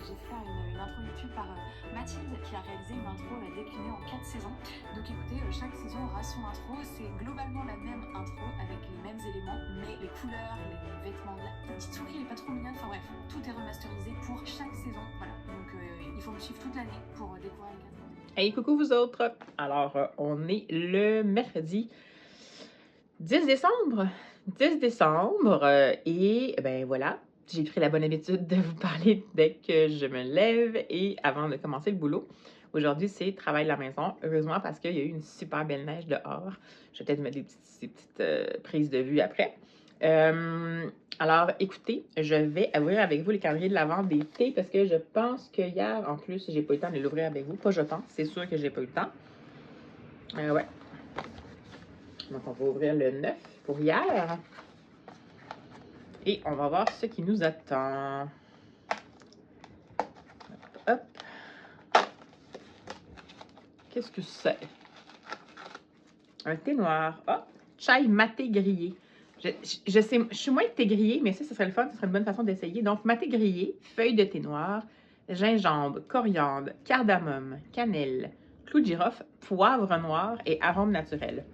j'ai fait une intro YouTube par Mathilde qui a réalisé une intro déclinée en 4 saisons. Donc écoutez, chaque saison aura son intro. C'est globalement la même intro avec les mêmes éléments, mais les couleurs, les vêtements, la petite souris elle est pas trop mignonne. Enfin bref, tout est remasterisé pour chaque saison. Voilà, donc il faut me suivre toute l'année pour découvrir les 4 saisons. Hey, coucou vous autres! Alors, on est le mercredi 10 décembre. 10 décembre, et ben voilà, j'ai pris la bonne habitude de vous parler dès que je me lève et avant de commencer le boulot. Aujourd'hui, c'est travail de la maison, heureusement parce qu'il y a eu une super belle neige dehors. Je vais peut-être mettre des petites prises de vue après. Alors, écoutez, je vais ouvrir avec vous les calendriers de l'Avent d'été parce que je pense que hier, en plus, j'ai pas eu le temps de l'ouvrir avec vous. Pas je pense, c'est sûr que j'ai pas eu le temps. Ouais. Donc, on va ouvrir le 9 pour hier. Et on va voir ce qui nous attend. Hop. Qu'est-ce que c'est? Un thé noir. Oh, chai maté grillé. Je sais, je suis moins de thé grillé, mais ça serait le fun, ce serait une bonne façon d'essayer. Donc, maté grillé, feuille de thé noir, gingembre, coriandre, cardamome, cannelle, clou de girofle, poivre noir et arôme naturel.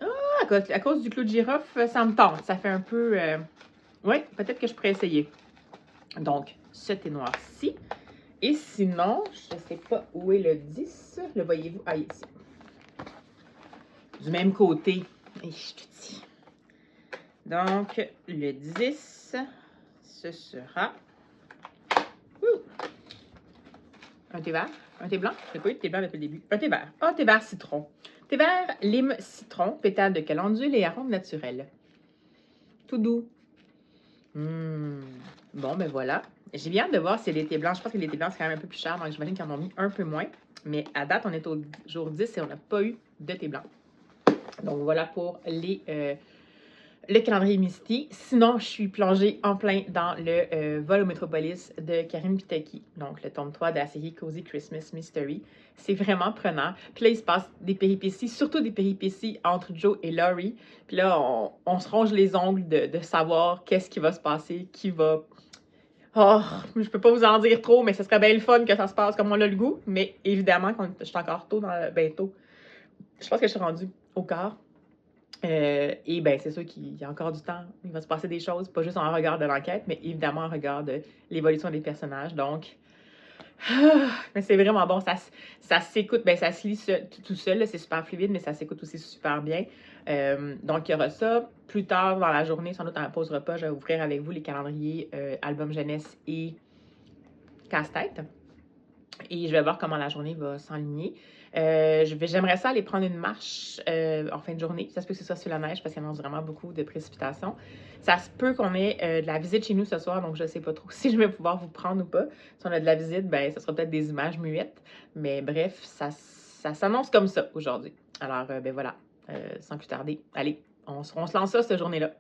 Ah, à cause du clou de girofle, ça me tente. Ça fait un peu... Oui, peut-être que je pourrais essayer. Donc, ce thé noir-ci. Et sinon, je ne sais pas où est le 10. Le voyez-vous? Ah, ici. Du même côté. Et je te dis. Donc, le 10, ce sera... un thé vert, un thé blanc. Je n'ai pas eu de thé blanc depuis le début. Un thé vert. Un thé vert citron. Thé vert, lime, citron, pétales de calendule et arôme naturel. Tout doux. Bon, ben voilà. J'ai bien hâte de voir si les thés blancs. Je pense que les thés blancs, c'est quand même un peu plus cher. Donc, j'imagine qu'ils en ont mis un peu moins. Mais à date, on est au jour 10 et on n'a pas eu de thé blanc. Donc, voilà pour le calendrier Misty. Sinon, je suis plongée en plein dans le vol au Métropolis de Karine Pitaki. Donc, le tome 3 de la série Cozy Christmas Mystery. C'est vraiment prenant. Puis là, il se passe des péripéties, surtout des péripéties entre Joe et Laurie. Puis là, on se ronge les ongles de savoir qu'est-ce qui va se passer, qui va... Oh, je peux pas vous en dire trop, mais ce serait bien le fun que ça se passe comme on a le goût. Mais évidemment, quand je suis encore tôt tôt, je pense que je suis rendue au quart. Et bien, c'est sûr qu'il y a encore du temps. Il va se passer des choses, pas juste en regard de l'enquête, mais évidemment en regard de l'évolution des personnages. Donc, mais c'est vraiment bon. Ça s'écoute, ben ça se lit tout seul, c'est super fluide, mais ça s'écoute aussi super bien. Donc, il y aura ça. Plus tard dans la journée, sans doute dans la pause repas, je vais ouvrir avec vous les calendriers album jeunesse et casse-tête. Et je vais voir comment la journée va s'enligner. J'aimerais ça aller prendre une marche en fin de journée. Ça se peut que ce soit sur la neige parce qu'il y annonce vraiment beaucoup de précipitations. Ça se peut qu'on ait de la visite chez nous ce soir, donc je ne sais pas trop si je vais pouvoir vous prendre ou pas. Si on a de la visite, ben, ça sera peut-être des images muettes. Mais bref, ça s'annonce comme ça aujourd'hui. Alors, ben voilà, sans plus tarder, allez, on se lance ça cette journée-là.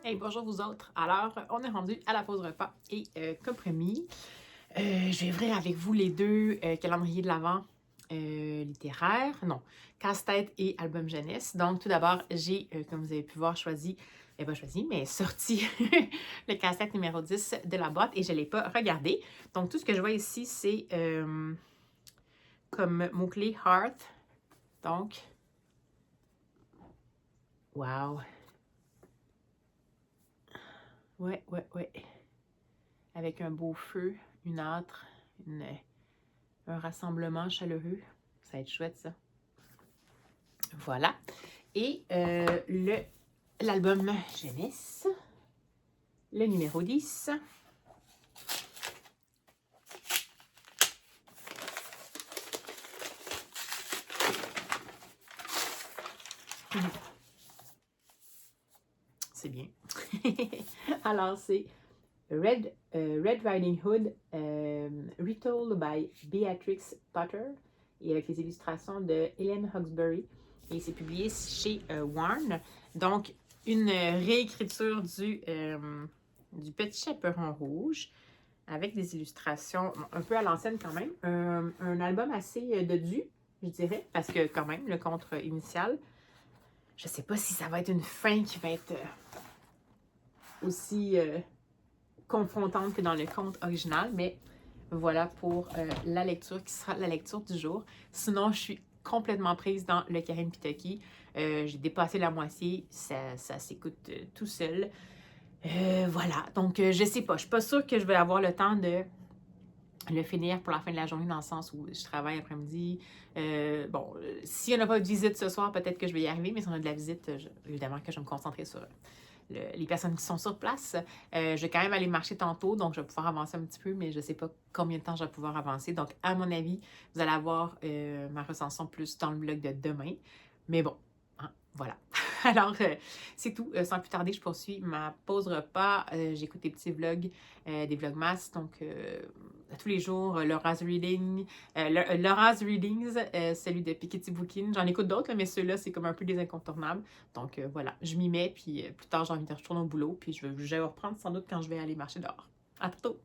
Hey, bonjour vous autres. Alors, on est rendu à la pause repas et comme promis, je vais ouvrir avec vous les deux calendriers de l'Avent littéraires, non, casse-tête et album jeunesse. Donc, tout d'abord, j'ai, comme vous avez pu voir, sorti le casse-tête numéro 10 de la boîte et je ne l'ai pas regardé. Donc, tout ce que je vois ici, c'est comme mot-clé Hearth. Donc, wow! Ouais. Avec un beau feu, une âtre, un rassemblement chaleureux. Ça va être chouette, ça. Voilà. Et l'album jeunesse, le numéro 10. C'est bien. Alors, c'est Red Riding Hood, retold by Beatrix Potter, et avec les illustrations de Helen Hawkesbury. Et c'est publié chez Warren. Donc, une réécriture du Petit Chaperon Rouge, avec des illustrations un peu à l'ancienne quand même. Un album assez dodu, je dirais, parce que quand même, le contre initial, je sais pas si ça va être une fin qui va être aussi confrontante que dans le conte original, mais voilà pour la lecture qui sera la lecture du jour. Sinon, je suis complètement prise dans le Karin Pitaki. J'ai dépassé la moitié, ça s'écoute tout seul. Voilà, donc je sais pas, je suis pas sûre que je vais avoir le temps de le finir pour la fin de la journée, dans le sens où je travaille après-midi. Bon, s'il n'y en a pas de visite ce soir, peut-être que je vais y arriver, mais si on a de la visite, évidemment que je vais me concentrer sur les personnes qui sont sur place. Je vais quand même aller marcher tantôt, donc je vais pouvoir avancer un petit peu, mais je ne sais pas combien de temps je vais pouvoir avancer. Donc, à mon avis, vous allez avoir ma recension plus dans le blog de demain. Mais bon, hein, voilà. Alors, c'est tout. Sans plus tarder, je poursuis ma pause repas. J'écoute des petits vlogs, des vlogmas, donc tous les jours, Laura's Readings, celui de Piketty Booking. J'en écoute d'autres, mais ceux-là, c'est comme un peu des incontournables. Donc voilà, je m'y mets, puis plus tard, j'ai envie de retourner au boulot, puis je vais reprendre sans doute quand je vais aller marcher dehors. À tantôt!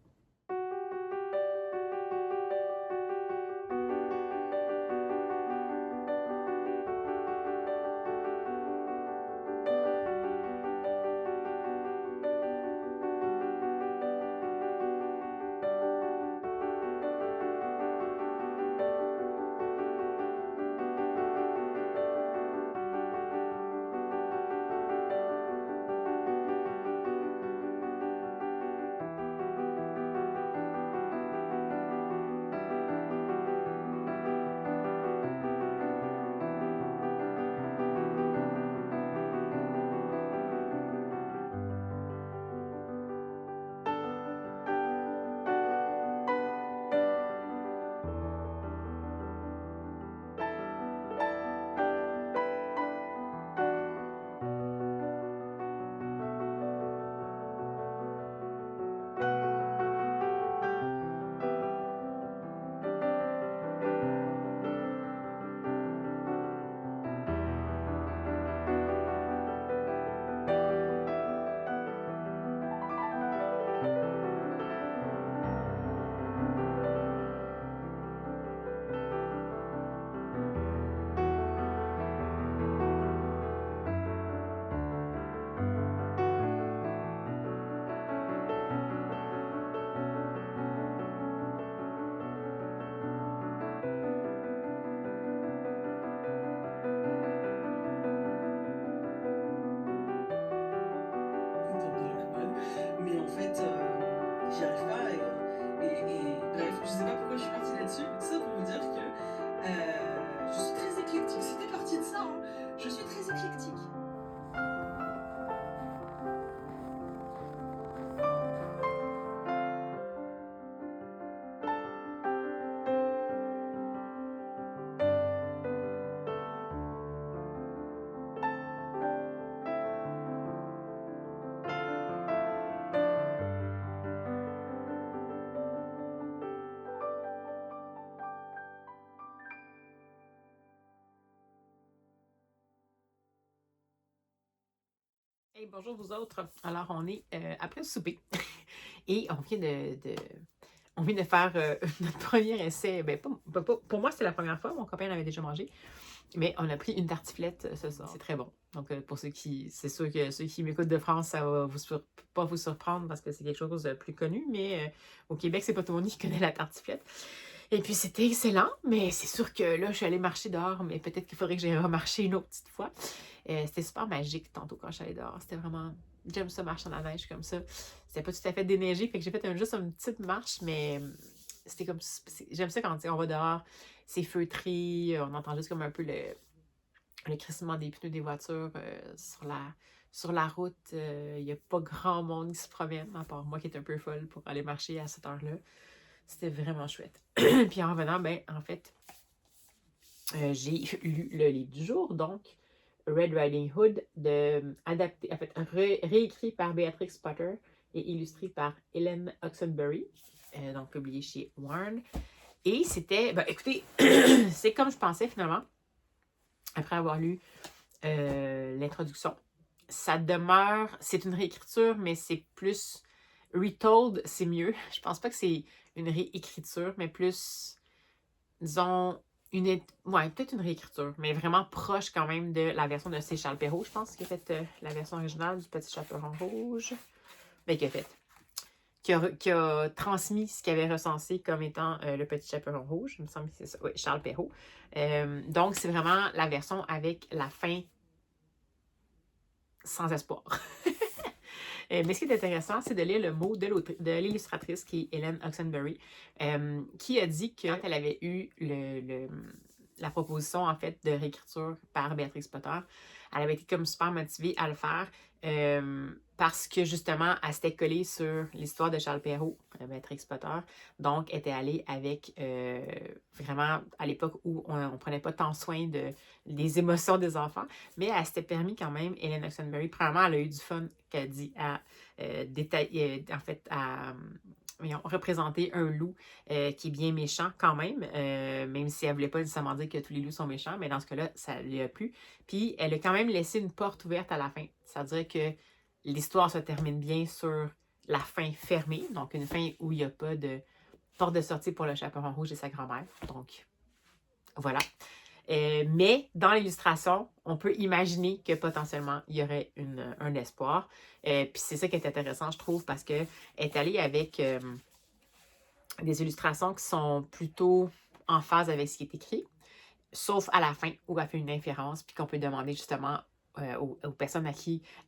Mais en fait, j'y arrive pas. Et bref, je sais pas pourquoi je suis partie là-dessus. Mais tout ça pour vous dire que je suis très éclectique. C'était parti de ça, hein. Je suis très éclectique. Hey, bonjour vous autres. Alors, on est après le souper et on vient de faire notre premier essai. Ben, pour moi, c'est la première fois. Mon copain l'avait déjà mangé. Mais on a pris une tartiflette ce soir. C'est très bon. Donc, pour c'est sûr que ceux qui m'écoutent de France, ça va pas vous surprendre parce que c'est quelque chose de plus connu. Mais au Québec, c'est pas tout le monde qui connaît la tartiflette. Et puis, c'était excellent. Mais c'est sûr que là, je suis allée marcher dehors. Mais peut-être qu'il faudrait que j'aille remarcher une autre petite fois. C'était super magique tantôt quand je suis allée dehors. C'était vraiment... J'aime ça marcher dans la neige comme ça. C'était pas tout à fait déneigé. Fait que j'ai fait juste une petite marche. Mais c'était comme... J'aime ça quand on va dehors. C'est feutré. On entend juste comme un peu le crissement des pneus des voitures sur la route. Il n'y a pas grand monde qui se promène, à part moi qui est un peu folle pour aller marcher à cette heure-là. C'était vraiment chouette. Puis en revenant, ben, en fait, j'ai lu le livre du jour, donc Red Riding Hood, adapté, en fait, réécrit par Beatrix Potter et illustré par Helen Oxenbury, donc publié chez Warren. Et c'était, ben, écoutez, c'est comme je pensais finalement, après avoir lu l'introduction. Ça demeure, c'est une réécriture, mais c'est plus retold, c'est mieux. Je pense pas que c'est une réécriture, mais plus, disons, peut-être une réécriture, mais vraiment proche quand même de la version de C. Charles Perrault, je pense, qui a fait la version originale du Petit Chaperon Rouge. Mais qui a transmis ce qu'il avait recensé comme étant le Petit Chaperon Rouge. Il me semble que c'est ça. Oui, Charles Perrault. Donc, c'est vraiment la version avec la fin sans espoir. Mais ce qui est intéressant, c'est de lire le mot de l'illustratrice qui est Helen Oxenbury, qui a dit que quand elle avait eu la proposition en fait de réécriture par Beatrix Potter, elle avait été comme super motivée à le faire parce que justement, elle s'était collée sur l'histoire de Charles Perrault, Beatrix Potter. Donc, elle était allée avec vraiment à l'époque où on ne prenait pas tant soin des émotions des enfants, mais elle s'était permis quand même, Helen Oxenbury, premièrement, elle a eu du fun qu'elle dit à détailler, en fait, à représenter un loup qui est bien méchant quand même si elle ne voulait pas nécessairement dire que tous les loups sont méchants, mais dans ce cas-là, ça lui a plu. Puis elle a quand même laissé une porte ouverte à la fin. C'est-à-dire que l'histoire se termine bien sur la fin fermée, donc une fin où il n'y a pas de porte de sortie pour le Chaperon Rouge et sa grand-mère. Donc, voilà. Mais dans l'illustration, on peut imaginer que potentiellement, il y aurait un espoir. Puis c'est ça qui est intéressant, je trouve, parce qu'elle est allée avec des illustrations qui sont plutôt en phase avec ce qui est écrit, sauf à la fin, où elle fait une inférence, puis qu'on peut demander justement aux personnes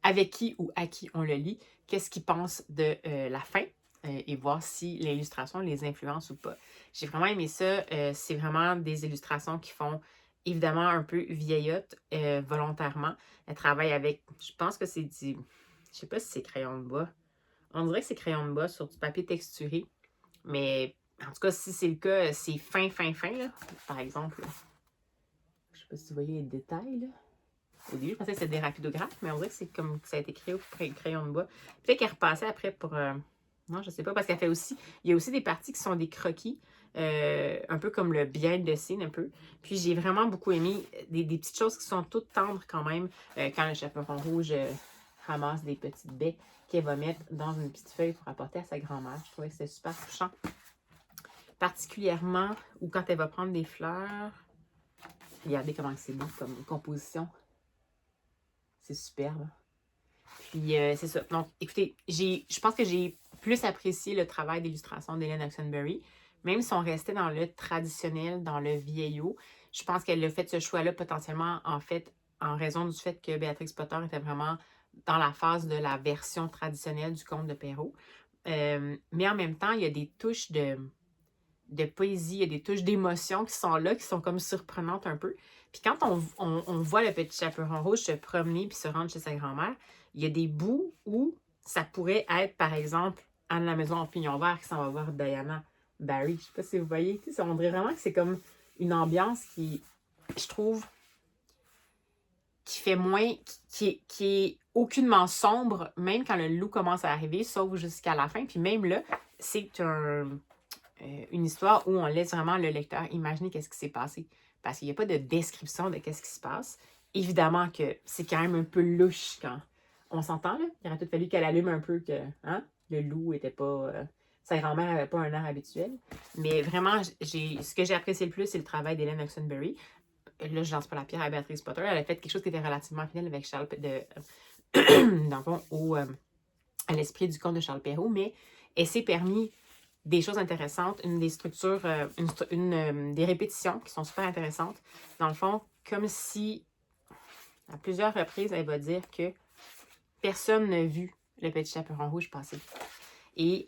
avec qui ou à qui on le lit, qu'est-ce qu'ils pensent de la fin, et voir si l'illustration les influence ou pas. J'ai vraiment aimé ça. C'est vraiment des illustrations qui font évidemment un peu vieillotte volontairement. Elle travaille avec, je pense que c'est du, je sais pas si c'est crayon de bois. On dirait que c'est crayon de bois sur du papier texturé. Mais en tout cas, si c'est le cas, c'est fin, là. Par exemple, là. Je sais pas si vous voyez les détails, là. Au début, je pensais que c'était des rapidographes, mais on dirait que c'est comme ça a été créé au crayon de bois. Peut-être qu'elle repassait après pour... non, je sais pas, parce qu'elle fait aussi... Il y a aussi des parties qui sont des croquis, un peu comme le behind the scene, un peu. Puis j'ai vraiment beaucoup aimé des petites choses qui sont toutes tendres quand même, quand le Chaperon Rouge ramasse des petites baies qu'elle va mettre dans une petite feuille pour apporter à sa grand-mère. Je trouvais que c'était super touchant. Particulièrement, ou quand elle va prendre des fleurs. Regardez comment c'est beau comme composition. C'est superbe. Puis, c'est ça. Donc, écoutez, je pense que j'ai plus apprécié le travail d'illustration d'Helen Oxenbury. Même si on restait dans le traditionnel, dans le vieillot, je pense qu'elle a fait ce choix-là potentiellement, en fait, en raison du fait que Beatrix Potter était vraiment dans la phase de la version traditionnelle du conte de Perrault. Mais en même temps, il y a des touches de poésie, il y a des touches d'émotion qui sont là, qui sont comme surprenantes un peu. Puis quand on voit le Petit Chaperon Rouge se promener puis se rendre chez sa grand-mère, il y a des bouts où ça pourrait être, par exemple, Anne la maison en pignon vert qui s'en va voir Diana Barry. Je sais pas si vous voyez. On dirait vraiment que c'est comme une ambiance qui, je trouve, qui fait moins, qui est aucunement sombre, même quand le loup commence à arriver, sauf jusqu'à la fin. Puis même là, c'est une histoire où on laisse vraiment le lecteur imaginer qu'est-ce qui s'est passé. Parce qu'il n'y a pas de description de qu'est-ce qui se passe. Évidemment que c'est quand même un peu louche quand on s'entend, là. Il aurait tout fallu qu'elle allume un peu que le loup était pas... sa grand-mère n'avait pas un air habituel. Mais vraiment, ce que j'ai apprécié le plus, c'est le travail d'Helen Oxenbury. Là, je lance pas la pierre à Beatrix Potter. Elle a fait quelque chose qui était relativement fidèle avec Charles... dans le fond, à l'esprit du conte de Charles Perrault, mais elle s'est permis des choses intéressantes, des structures, des répétitions qui sont super intéressantes. Dans le fond, comme si, à plusieurs reprises, elle va dire que personne n'a vu le Petit Chaperon Rouge passer. Et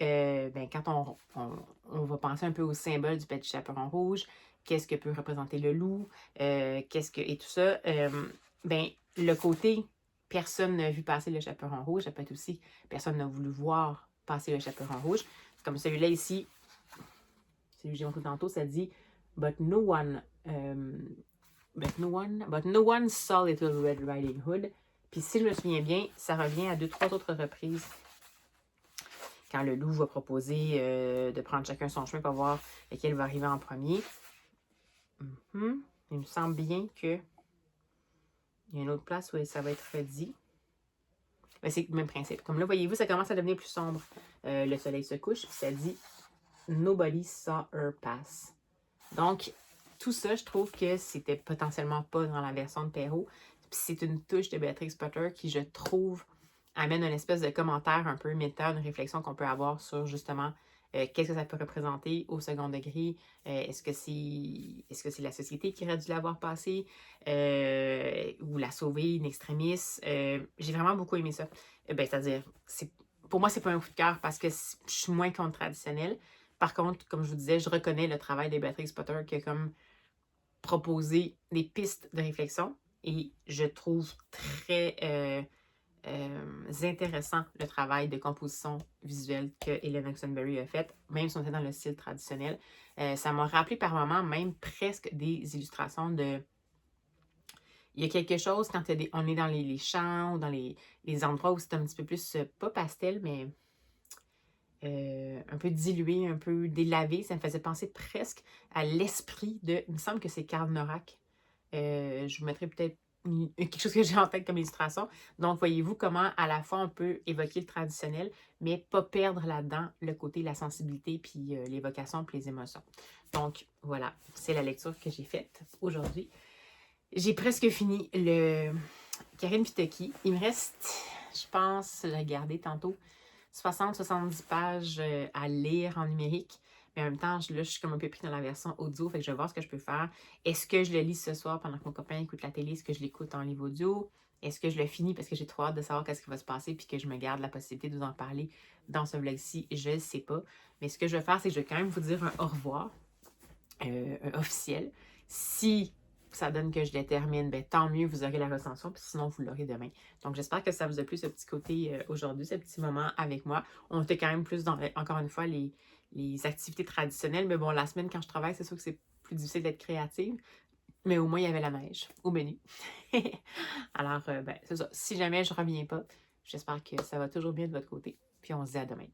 quand on va penser un peu au symbole du Petit Chaperon Rouge, qu'est-ce que peut représenter le loup, et tout ça, le côté personne n'a vu passer le Chaperon Rouge, ça peut être aussi personne n'a voulu voir passer le Chaperon Rouge. Comme celui-là ici, celui que j'ai montré tantôt, ça dit « But no one but no one saw Little Red Riding Hood. Puis si je me souviens bien, ça revient à 2-3 autres reprises. Quand le loup va proposer de prendre chacun son chemin pour voir lequel va arriver en premier. Il me semble bien que il y a une autre place où ça va être dit. Ben, c'est le même principe. Comme là, voyez-vous, ça commence à devenir plus sombre. Le soleil se couche, puis ça dit « Nobody saw her pass ». Donc, tout ça, je trouve que c'était potentiellement pas dans la version de Perrault. Puis c'est une touche de Béatrix Potter qui, je trouve, amène une espèce de commentaire un peu méta, une réflexion qu'on peut avoir sur justement qu'est-ce que ça peut représenter au second degré. Est-ce que c'est la société qui aurait dû l'avoir passé ou la sauver in extremis? J'ai vraiment beaucoup aimé ça. C'est-à-dire, pour moi, c'est pas un coup de cœur parce que je suis moins contre traditionnel. Par contre, comme je vous disais, je reconnais le travail de Béatrix Potter qui a comme proposé des pistes de réflexion et je trouve très intéressant le travail de composition visuelle que Helen Oxenbury a fait, même si on était dans le style traditionnel. Ça m'a rappelé par moments même presque des illustrations de... Il y a quelque chose quand on est dans les champs ou dans les endroits où c'est un petit peu plus, pas pastel, mais un peu dilué, un peu délavé. Ça me faisait penser presque à l'esprit de... Il me semble que c'est Karl Norak. Je vous mettrai peut-être quelque chose que j'ai en tête comme illustration. Donc, voyez-vous comment à la fois on peut évoquer le traditionnel, mais pas perdre là-dedans le côté, la sensibilité, puis l'évocation, puis les émotions. Donc, voilà, c'est la lecture que j'ai faite aujourd'hui. J'ai presque fini le Karine Pitocchi. Il me reste, je pense, je l'ai regardé tantôt, 60-70 pages à lire en numérique. Mais en même temps, là, je suis comme un peu pris dans la version audio, fait que je vais voir ce que je peux faire. Est-ce que je le lis ce soir pendant que mon copain écoute la télé? Est-ce que je l'écoute en livre audio? Est-ce que je le finis parce que j'ai trop hâte de savoir qu'est-ce qui va se passer puis que je me garde la possibilité de vous en parler dans ce vlog-ci? Je ne sais pas. Mais ce que je vais faire, c'est que je vais quand même vous dire un au revoir officiel. Si ça donne que je les termine, ben, tant mieux, vous aurez la recension, puis sinon, vous l'aurez demain. Donc, j'espère que ça vous a plu, ce petit côté aujourd'hui, ce petit moment avec moi. On était quand même plus dans, encore une fois, les activités traditionnelles. Mais bon, la semaine, quand je travaille, c'est sûr que c'est plus difficile d'être créative. Mais au moins, il y avait la neige au menu. Alors, c'est ça. Si jamais je ne reviens pas, j'espère que ça va toujours bien de votre côté. Puis on se dit à demain.